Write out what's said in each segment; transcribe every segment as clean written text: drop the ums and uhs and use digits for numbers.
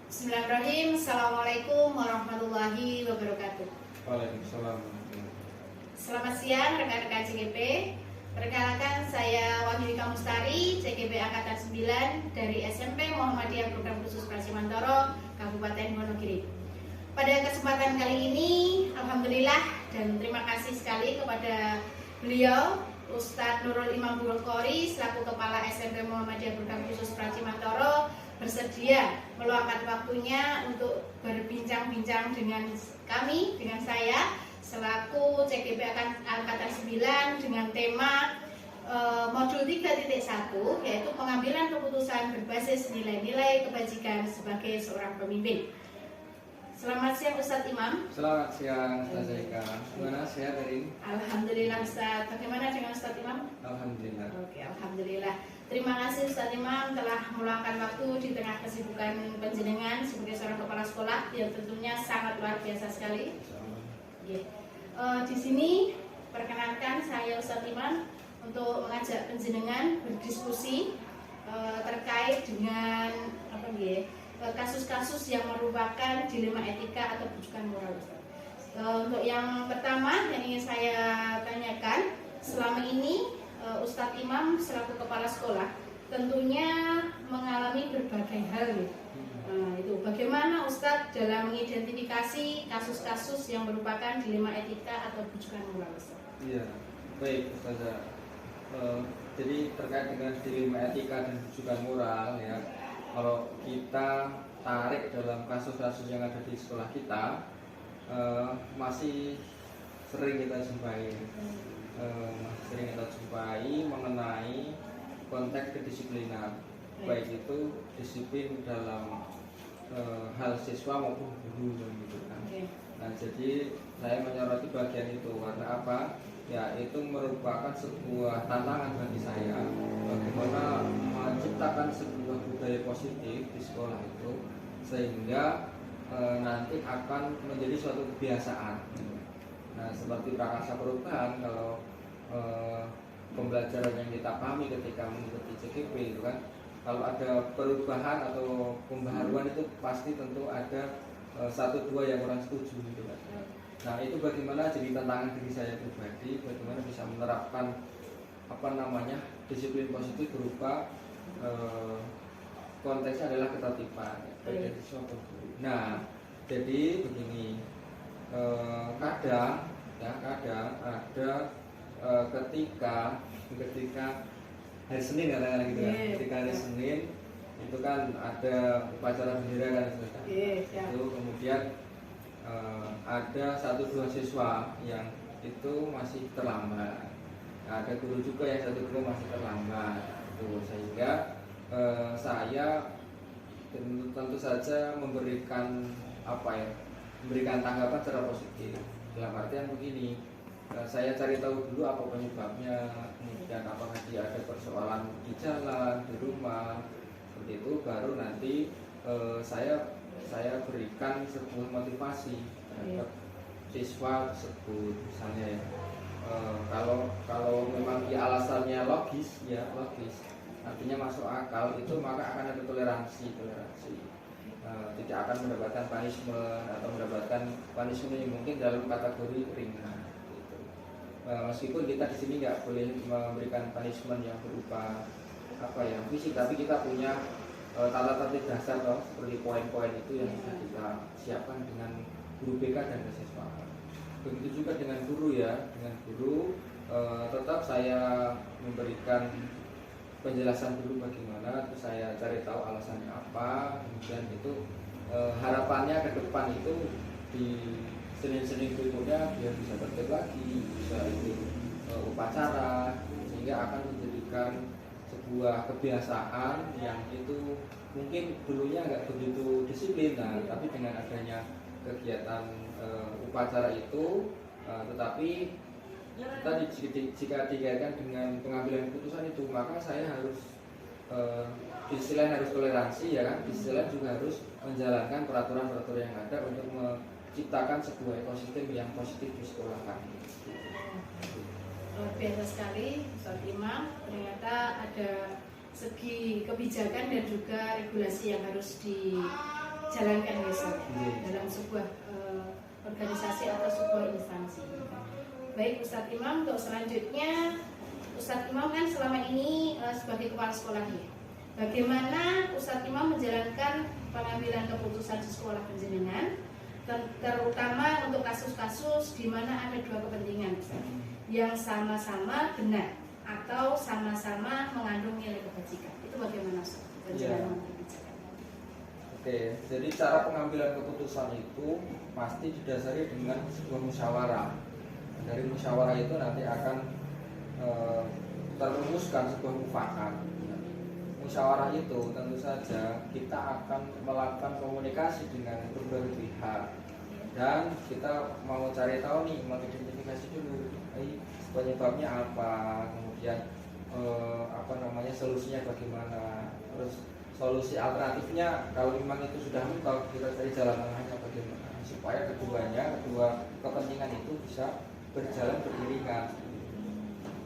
Bismillahirrahmanirrahim. Assalamualaikum warahmatullahi wabarakatuh. Waalaikumsalam. Selamat siang rekan-rekan CGP. Perkenalkan saya Wahyudika Mustari, CGP Angkatan 9 dari SMP Muhammadiyah Program Khusus Pracimantoro, Kabupaten Wonogiri. Pada kesempatan kali ini, alhamdulillah dan terima kasih sekali kepada beliau Ustadz Nurul Imam Bukhari selaku Kepala SMP Muhammadiyah Program Khusus Pracimantoro bersedia meluangkan waktunya untuk berbincang-bincang dengan kami, dengan saya selaku CGP Angkatan 9 dengan tema modul 3.1 yaitu pengambilan keputusan berbasis nilai-nilai kebajikan sebagai seorang pemimpin. Selamat siang Ustadz Imam. Selamat siang Ustazah Ika. Gimana, sehat hari ini? Alhamdulillah Ustadz. Bagaimana dengan Ustadz Imam? Alhamdulillah. Oke, alhamdulillah. Terima kasih Ustadz Imam telah meluangkan waktu di tengah kesibukan panjenengan sebagai seorang kepala sekolah yang tentunya sangat luar biasa sekali. Oke. Di sini perkenankan saya Ustadz Imam untuk mengajak panjenengan berdiskusi terkait dengan kasus-kasus yang merupakan dilema etika atau bujukan moral. Untuk yang pertama yang ingin saya tanyakan, selama ini Ustadz Imam selaku kepala sekolah tentunya mengalami berbagai hal. Itu bagaimana Ustadz dalam mengidentifikasi kasus-kasus yang merupakan dilema etika atau bujukan moral, Ustadz? Iya, baik Ustazah. Jadi terkait dengan dilema etika dan bujukan moral ya, kalau kita tarik dalam kasus-kasus yang ada di sekolah kita, masih sering kita jumpai mengenai konteks kedisiplinan, baik itu disiplin dalam hal siswa maupun guru gitu kan. Nah, jadi saya menyoroti bagian itu karena apa? Ya, itu merupakan sebuah tantangan bagi saya bagaimana menciptakan sebuah budaya positif di sekolah itu sehingga nanti akan menjadi suatu kebiasaan. Nah, seperti prakarsa perubahan, kalau pembelajaran yang kita pahami ketika mengikuti CGP itu kan, kalau ada perubahan atau pembaharuan itu pasti tentu ada satu dua yang kurang setuju gitu kan. Nah, itu bagaimana jadi tantangan diri saya pribadi, bagaimana bisa menerapkan disiplin positif berupa konteksnya adalah ketertiban baik dari siswa maupun guru. Nah, jadi begini, kadang ada ketika hari Senin katakanlah gitu kan, ketika hari Senin itu kan ada upacara bendera kan, itu kemudian ada 1-2 siswa yang itu masih terlambat. Nah, ada guru juga yang 1 guru masih terlambat. Sehingga saya tentu saja memberikan tanggapan secara positif. Dalam artian begini, saya cari tahu dulu apa penyebabnya, kemudian apakah dia ada persoalan di jalan, di rumah, seperti itu, baru nanti saya berikan sebuah motivasi terhadap siswa tersebut. Misalnya ya, kalau memang dia alasannya logis, artinya masuk akal, itu maka akan ada toleransi. Tidak akan mendapatkan punishment atau mendapatkan punishment yang mungkin dalam kategori ringan. Gitu. Meskipun kita di sini nggak boleh memberikan punishment yang berupa fisik, tapi kita punya tata tertib dasar seperti poin-poin itu yang sudah kita siapkan dengan guru BK dan siswa. Begitu juga dengan guru ya, tetap saya memberikan penjelasan dulu bagaimana, terus saya cari tahu alasannya apa, kemudian itu harapannya ke depan itu di Senin-Senin berikutnya biar bisa tertib lagi, bisa ikut upacara, sehingga akan menjadikan sebuah kebiasaan yang itu mungkin dulunya nggak begitu disiplin, tapi dengan adanya kegiatan upacara itu, tetapi tadi jika dikaitkan dengan pengambilan keputusan itu, maka saya harus di sisi lain harus toleransi ya kan, di sisi lain juga harus menjalankan peraturan-peraturan yang ada untuk menciptakan sebuah ekosistem yang positif di sekolah kami. Luar biasa sekali Ustadz Imam, ternyata ada segi kebijakan dan juga regulasi yang harus dijalankan dalam sebuah organisasi atau sebuah instansi. Baik Ustadz Imam, untuk selanjutnya Ustadz Imam kan selama ini sebagai kepala sekolah ya. Bagaimana Ustadz Imam menjalankan pengambilan keputusan di sekolah penjenengan, terutama untuk kasus-kasus di mana ada dua kepentingan yang sama-sama benar atau sama-sama mengandung nilai kebajikan. Itu bagaimana Ustaz? Penjelasan kebijakan. Oke, jadi cara pengambilan keputusan itu pasti didasari dengan sebuah musyawarah. Dari musyawarah itu nanti akan terumuskan sebuah mufakat. Musyawarah itu tentu saja kita akan melakukan komunikasi dengan berbagai pihak dan kita mau cari tahu nih, mengidentifikasi dulu penyebabnya apa, kemudian solusinya bagaimana, terus solusi alternatifnya kalau memang itu sudah mentok kita cari jalan tengahnya bagaimana supaya kedua kepentingan itu bisa berjalan beriringan.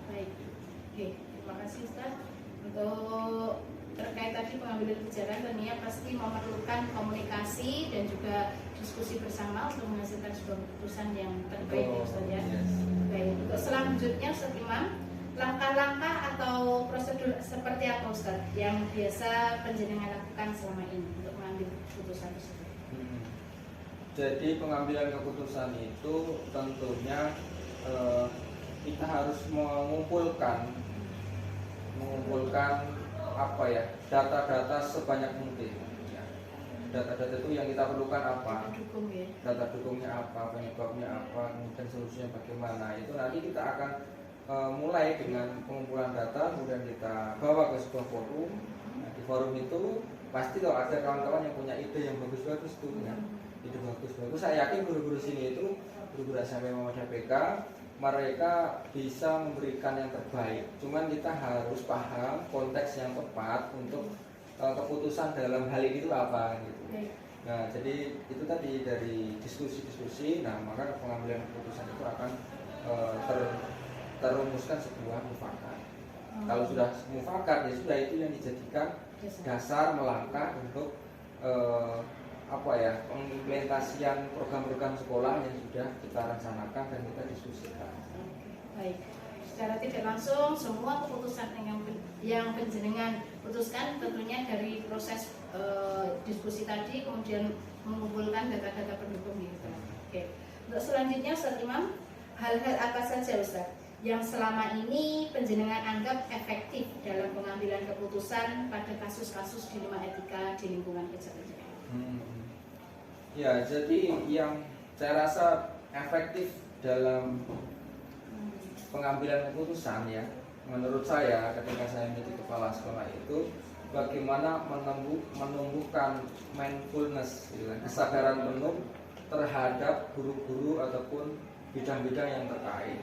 Baik, oke, terima kasih Ustaz. Untuk terkait tadi pengambilan kebijakan tentunya pasti memerlukan komunikasi dan juga diskusi bersama untuk menghasilkan sebuah keputusan yang terbaik ya Ustaz ya. Baik, untuk selanjutnya Ustaz Imam, langkah-langkah atau prosedur seperti apa Ustaz yang biasa penjenengan lakukan selama ini untuk mengambil keputusan tersebut? Jadi pengambilan keputusan itu tentunya kita harus mengumpulkan data-data sebanyak mungkin. Data-data itu yang kita perlukan apa? Data dukungnya apa? Penyebabnya apa? Kemudian solusinya bagaimana? Itu nanti kita akan mulai dengan pengumpulan data, kemudian kita bawa ke sebuah forum. Nah, di forum itu pasti kalau ada kawan-kawan yang punya ide yang bagus-bagus tuh, ya. Ide bagus-bagus. Saya yakin guru-guru sini itu, guru-guru SMP Muhammadiyah PK, mereka bisa memberikan yang terbaik. Cuman kita harus paham konteks yang tepat untuk keputusan dalam hal ini itu apa gitu. Nah, jadi itu tadi dari diskusi-diskusi. Nah, maka pengambilan keputusan itu akan terumuskan sebuah mufakat. Kalau sudah mufakat ya sudah, itu yang dijadikan dasar melangkah untuk pengimplementasian program-program sekolah yang sudah kita rencanakan dan kita diskusikan. Baik, secara tidak langsung semua keputusan yang penjenengan putuskan tentunya dari proses diskusi tadi, kemudian mengumpulkan data-data pendukung gitu. Oke, untuk selanjutnya Ustaz Imam, hal-hal apa saja Ustaz yang selama ini penjenengan anggap efektif dalam pengambilan keputusan pada kasus-kasus dilema etika di lingkungan kerja penjenengan? Ya, jadi yang saya rasa efektif dalam pengambilan keputusan ya, menurut saya ketika saya menjadi kepala sekolah itu bagaimana menumbuhkan mindfulness, kesadaran penuh terhadap guru-guru ataupun bidang-bidang yang terkait.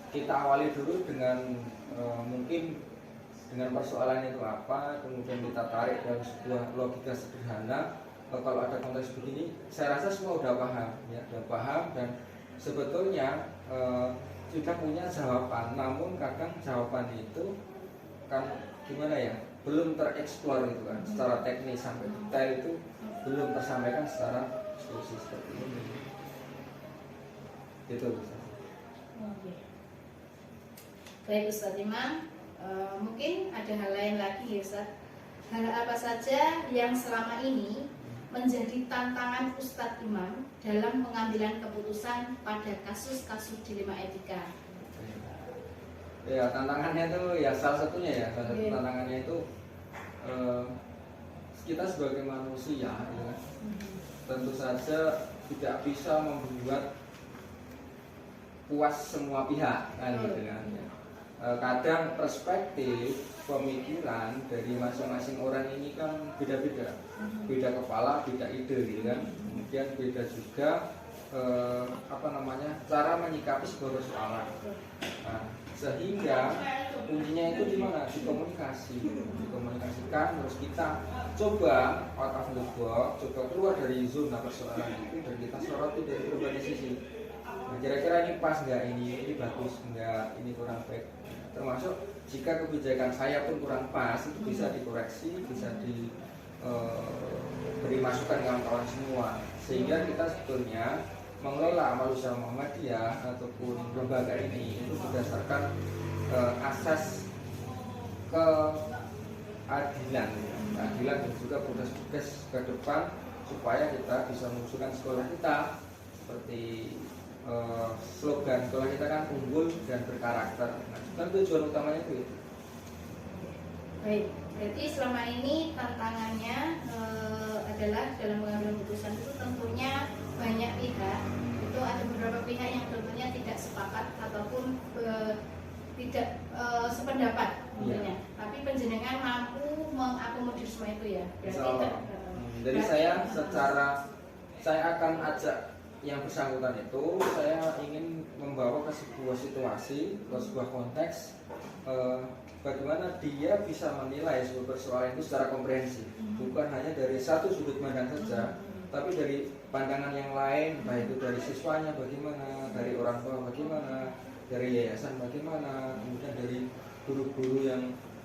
Kita awali dulu dengan mungkin dengan persoalan itu apa, kemudian kita tarik dalam sebuah logika sederhana. Kalau ada konteks begini, saya rasa semua udah paham, ya, udah paham dan sebetulnya sudah punya jawaban. Namun kadang jawaban itu kan gimana ya, belum tereksplor gitu kan, secara teknis sampai detail itu belum tersampaikan secara diskusi seperti ini. Itu bisa. Baik Ustaz Imam, mungkin ada hal lain lagi ya Ustaz. Hal apa saja yang selama ini menjadi tantangan Ustadz Imam dalam pengambilan keputusan pada kasus-kasus dilema etika? Ya, tantangannya itu ya salah satu tantangannya itu kita sebagai manusia ya, tentu saja tidak bisa membuat puas semua pihak kan gitu kan. Kadang perspektif pemikiran dari masing-masing orang ini kan beda-beda, beda kepala, beda ide gitu kan. Kemudian beda juga cara menyikapi sebuah persoalan. Nah, sehingga kuncinya itu di mana? Di komunikasi, dikomunikasikan. Terus kita coba out of the box, coba keluar dari zona persoalan itu dan kita soroti dari berbagai sisi. Nah, kira-kira ini pas nggak, ini bagus nggak, ini kurang baik. Termasuk jika kebijakan saya pun kurang pas itu bisa dikoreksi, bisa diberi masukan kawan-kawan semua, sehingga kita sebetulnya mengelola amal usaha Muhammadiyah ataupun lembaga ini itu berdasarkan asas keadilan dan juga progres ke depan supaya kita bisa mengusulkan sekolah kita seperti slogan sekolah kita kan unggul dan berkarakter. Nah, kan tujuan utamanya itu. Baik, berarti selama ini tantangannya adalah dalam mengambil keputusan itu tentunya banyak pihak, itu ada beberapa pihak yang tentunya tidak sepakat ataupun tidak sependapat tentunya. Tapi penjenengan mampu mengakomodir semua itu ya. Berarti jadi saya akan ajak yang bersangkutan itu, saya ingin membawa ke sebuah situasi, ke sebuah konteks bagaimana dia bisa menilai sebuah persoalan itu secara komprehensif, bukan hanya dari satu sudut pandang saja, tapi dari pandangan yang lain, baik itu dari siswanya bagaimana, dari orang tua bagaimana, dari yayasan bagaimana, kemudian dari guru-guru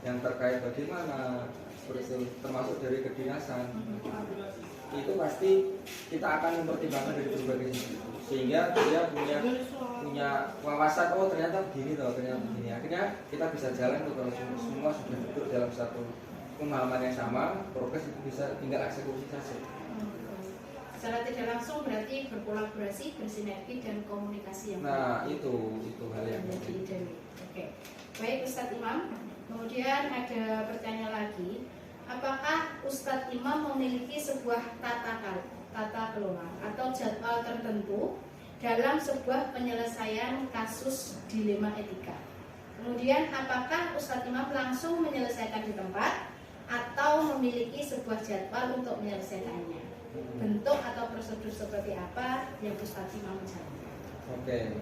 yang terkait bagaimana, seperti itu, termasuk dari kedinasan. Itu pasti kita akan mempertimbangkan dari berbagai sisi, sehingga dia punya wawasan, oh ternyata begini loh, ternyata begini. Akhirnya kita bisa jalan tuh kalau semua sudah duduk dalam satu pemahaman yang sama, progres itu bisa tinggal eksekusi saja. Secara tidak langsung berarti berkolaborasi, bersinergi dan komunikasi yang baik. Itu hal yang penting. Oke. Baik Ustadz Imam, kemudian ada pertanyaan lagi. Apakah Ustadz Imam memiliki sebuah tata kelola atau jadwal tertentu dalam sebuah penyelesaian kasus dilema etika? Kemudian apakah Ustadz Imam langsung menyelesaikan di tempat atau memiliki sebuah jadwal untuk menyelesaikannya? Bentuk atau prosedur seperti apa yang Ustadz Imam menjalankan? Oke.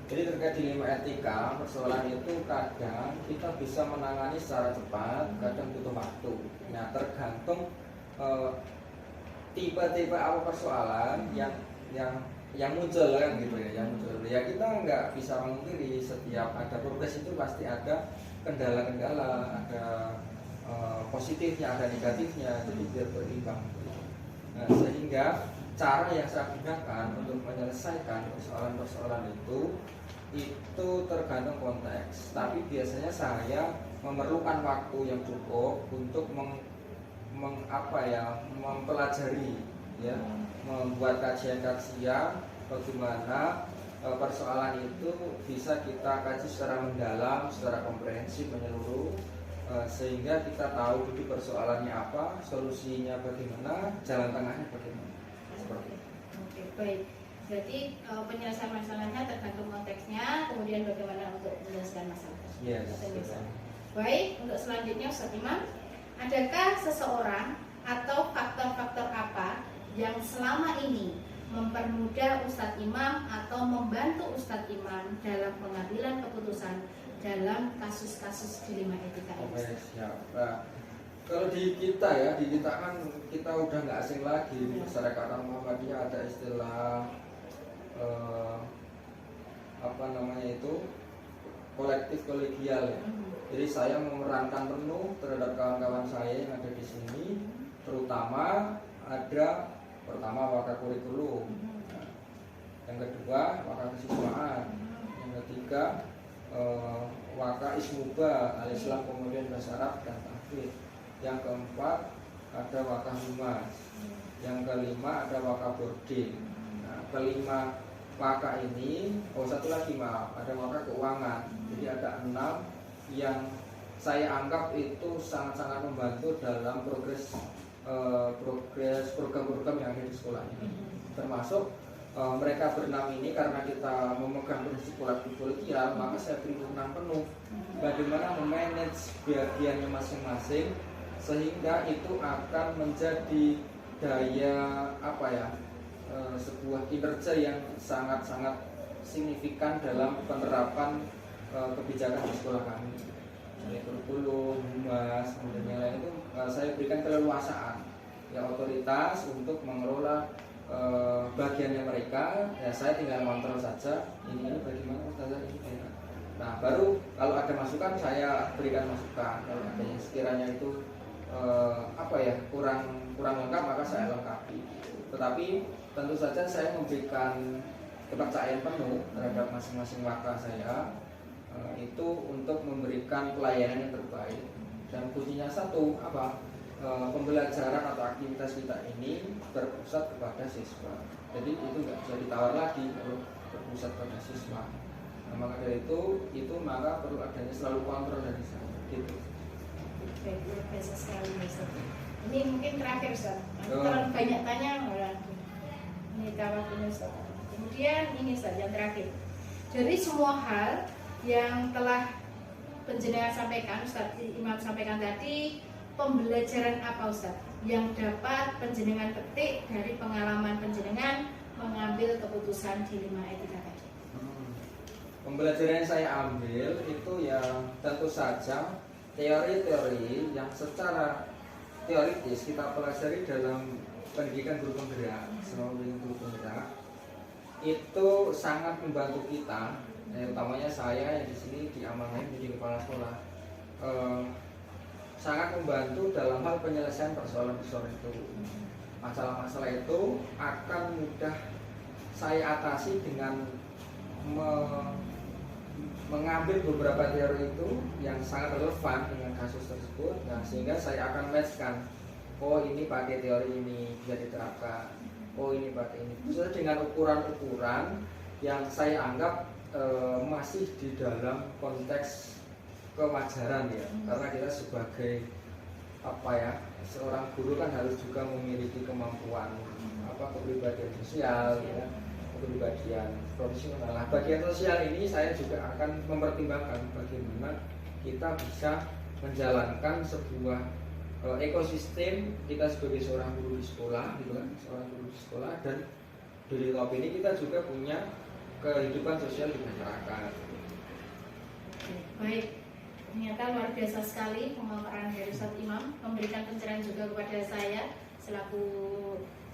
Jadi terkait dilema etika, persoalan itu kadang kita bisa menangani secara cepat, kadang butuh waktu. Nah, tergantung tipe-tipe apa persoalan yang muncul kan gitu ya, yang muncul. Ya kita nggak bisa memungkiri setiap ada progres itu pasti ada kendala-kendala, ada positifnya, ada negatifnya, jadi biar berimbang. Nah, sehingga cara yang saya gunakan untuk menyelesaikan persoalan-persoalan itu tergantung konteks. Tapi biasanya saya memerlukan waktu yang cukup untuk mempelajari, ya, membuat kajian-kajian bagaimana persoalan itu bisa kita kaji secara mendalam, secara komprehensif, menyeluruh, sehingga kita tahu dulu persoalannya apa, solusinya bagaimana, jalan tengahnya bagaimana. Seperti itu. Oke, baik. Berarti penyelesaian masalahnya tergantung konteksnya, kemudian bagaimana untuk menyelesaikan masalah tersebut. Yes, baik, untuk selanjutnya Ustadz Imam, adakah seseorang atau faktor-faktor apa yang selama ini mempermudah Ustadz Imam atau membantu Ustadz Imam dalam pengambilan keputusan dalam kasus-kasus dilema etika ini? Oke, siap. Nah, kalau di kita kan kita udah nggak asing lagi di masyarakat Muhammadiyah ada istilah kolektif kolegial ya. Jadi saya memerankan penuh terhadap kawan-kawan saya yang ada di sini, terutama pertama waka kurikulum, yang kedua waka kesiswaan, yang ketiga waka ismuba al-Islam kemudian bahasa Arab dan tahfidz, yang keempat ada waka humas, yang kelima ada waka boarding. Nah, kelima waka ini, satu lagi ada waka keuangan. Jadi ada 6 yang saya anggap itu sangat-sangat membantu dalam progres program-program yang ada di sekolah ini. Termasuk mereka berenam ini karena kita memegang prinsip kolektif kolegial, maka saya beri wewenang penuh bagaimana memanage bagiannya masing-masing sehingga itu akan menjadi daya sebuah kinerja yang sangat-sangat signifikan dalam penerapan kebijakan di sekolah kami. Jadi kurikulum, humas, kemudian yang lain itu saya berikan keleluasaan ya otoritas untuk mengelola bagiannya mereka. Ya saya tinggal kontrol saja. Ini bagaimana Ustazah ini Nah, baru kalau ada masukan saya berikan masukan. Kalau ada yang sekiranya itu kurang lengkap, maka saya lengkapi. Tetapi tentu saja saya memberikan kepercayaan penuh terhadap masing-masing waka saya, itu untuk memberikan pelayanan yang terbaik. Dan kuncinya satu, pembelajaran atau aktivitas kita ini berpusat kepada siswa. Jadi itu nggak bisa ditawar lagi kalau berpusat pada siswa. Nah, maka dari itu maka perlu adanya selalu kontrol dari saya. Gitu. Baik, luar biasa sekali Ustaz. Ini mungkin terakhir Ustaz. Terlalu banyak tanya, ini waktunya Ustaz. Kemudian ini Ustaz yang terakhir. Dari semua hal yang telah penjenengan sampaikan, Ustaz Imam sampaikan tadi, pembelajaran apa Ustaz yang dapat penjenengan petik dari pengalaman penjenengan mengambil keputusan di 5 etika tadi? Pembelajaran yang saya ambil itu ya tentu saja teori-teori yang secara teoritis kita pelajari dalam pendidikan guru penggerak, selama guru penggerak itu sangat membantu kita, utamanya saya yang di sini diamanai menjadi kepala sekolah, sangat membantu dalam hal penyelesaian persoalan-persoalan itu. Masalah-masalah itu akan mudah saya atasi dengan mengambil beberapa teori itu yang sangat relevan dengan kasus tersebut. Nah, sehingga saya akan matchkan, oh ini pakai teori ini bisa diterapkan, oh ini pakai ini, sesuai dengan ukuran-ukuran yang saya anggap masih di dalam konteks kewajaran ya. Karena kita sebagai seorang guru kan harus juga memiliki kemampuan kepribadian sosial ya, kepribadian profesional. Nah, bagian sosial ini saya juga akan mempertimbangkan bagaimana kita bisa menjalankan sebuah ekosistem kita sebagai seorang guru di sekolah, gitu kan, seorang guru di sekolah, dan dari top ini kita juga punya kehidupan sosial di masyarakat. Baik, ternyata luar biasa sekali pemaparan dari Ustaz Imam, memberikan pencerahan juga kepada saya selaku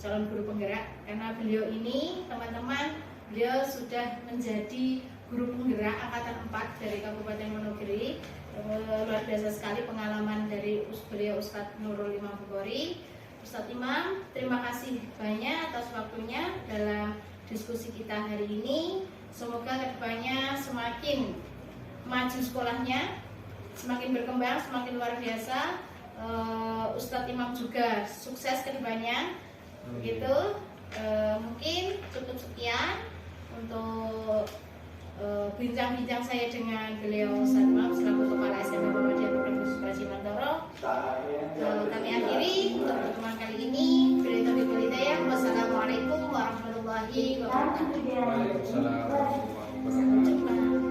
calon guru penggerak, karena beliau ini teman-teman, beliau sudah menjadi guru penggerak angkatan 4 dari Kabupaten Wonogiri. Luar biasa sekali pengalaman dari beliau Ustadz Nurul Imam Bukhari. Ustadz Imam, terima kasih banyak atas waktunya dalam diskusi kita hari ini. Semoga kedepannya semakin maju sekolahnya, semakin berkembang, semakin luar biasa. Ustadz Imam juga sukses kedepannya. Begitu, mungkin cukup sekian untuk bincang-bincang saya dengan beliau Ustadz Imam selaku Kepala SMP Muhammadiyah Program Khusus Prasimantoro. Kami akhiri untuk pertemuan kali ini. Wassalamualaikum warahmatullahi wabarakatuh. Waalaikumsalam warahmatullahi wabarakatuh.